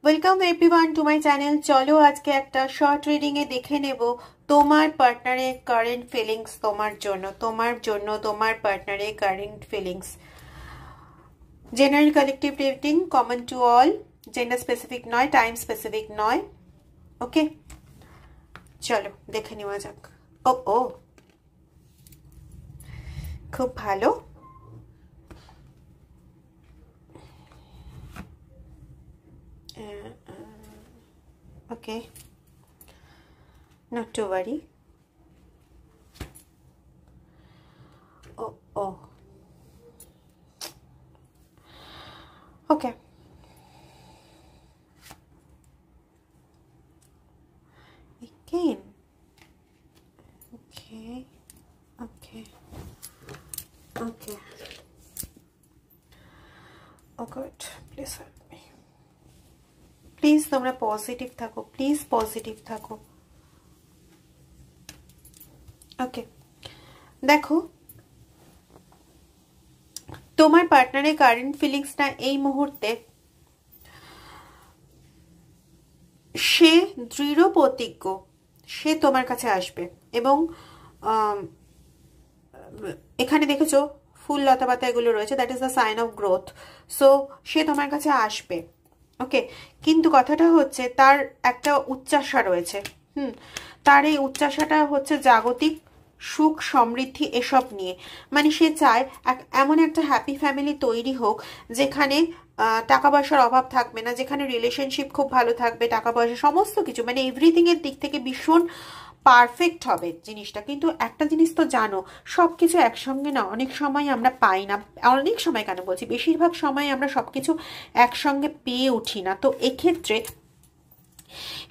Welcome everyone to my channel. চলো আজকে একটা শর্ট রিডিং এ দেখে নেব তোমার পার্টনারের কারেন্ট ফিলিংস, তোমার পার্টনারের current feelings. General collective reading, common to all, gender specific নয়, টাইম স্পেসিফিক নয়। ওকে, চলো দেখে নেওয়া যাক। ও খুব ভালো। Okay, not to worry. Oh. Okay. Again. Okay. Oh God, please help me. Please তোমরা পজিটিভ থাকো, প্লিজ পজিটিভ থাকো। ওকে, দেখো তোমার পার্টনারের কারেন্ট ফিলিংসটা এই মুহূর্তে সে দৃঢ় প্রতিজ্ঞ, সে তোমার কাছে আসবে। এবং এখানে দেখেছো ফুল লতা পাতা এগুলো রয়েছে, that is the sign of growth. So সে তোমার কাছে আসবে। ওকে, কিন্তু কথাটা হচ্ছে তার একটা উচ্চাশা রয়েছে। তার এই উচ্চাশাটা হচ্ছে জাগতিক সুখ সমৃদ্ধি এসব নিয়ে। মানে সে চায় এমন একটা হ্যাপি ফ্যামিলি তৈরি হোক যেখানে টাকা পয়সার অভাব থাকবে না, যেখানে রিলেশনশিপ খুব ভালো থাকবে, টাকা পয়সা সমস্ত কিছু মানে এভরিথিং এর দিক থেকে ভীষণ পারফেক্ট হবে জিনিসটা। কিন্তু একটা জিনিস তো জানো, সবকিছু একসঙ্গে না অনেক সময় আমরা পাই না। অনেক সময় কেন বলছি, বেশিরভাগ সময় আমরা সবকিছু একসঙ্গে পেয়ে উঠি না। তো এক্ষেত্রে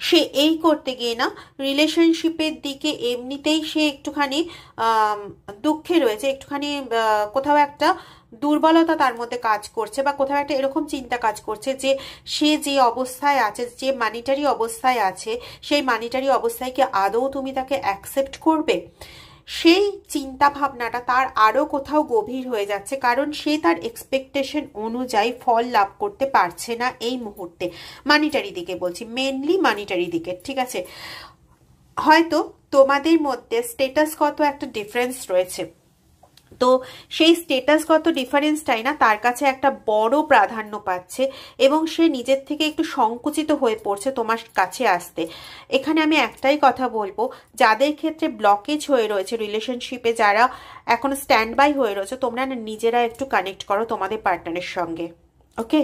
সে এই করতে গিয়ে না রিলেশনশিপের দিকে এমনিতেই সে একটুখানি দুঃখে রয়েছে, একটুখানি কোথাও একটা দুর্বলতা তার মধ্যে কাজ করছে, বা কোথাও একটা এরকম চিন্তা কাজ করছে যে সে যে অবস্থায় আছে, যে মানিটারি অবস্থায় আছে, সেই মানিটারি অবস্থায় কি আদৌ তুমি তাকে অ্যাকসেপ্ট করবে। সেই চিন্তা ভাবনাটা তার আরও কোথাও গভীর হয়ে যাচ্ছে, কারণ সে তার এক্সপেকটেশন অনুযায়ী ফল লাভ করতে পারছে না এই মুহূর্তে। মানিটারি দিকে বলছি, মেনলি মানিটারি দিকে, ঠিক আছে। হয়তো তোমাদের মধ্যে স্টেটাসগত একটা ডিফারেন্স রয়েছে, তো সেই স্টেটাসগত ডিফারেন্সটাই না তার কাছে একটা বড় প্রাধান্য পাচ্ছে এবং সে নিজের থেকে একটু সংকুচিত হয়ে পড়ছে তোমার কাছে আসতে। এখানে আমি একটাই কথা বলবো, যাদের ক্ষেত্রে ব্লকেজ হয়ে রয়েছে রিলেশনশিপে, যারা এখন স্ট্যান্ড বাই হয়ে রয়েছে, তোমরা না নিজেরা একটু কানেক্ট করো তোমাদের পার্টনারের সঙ্গে। ওকে।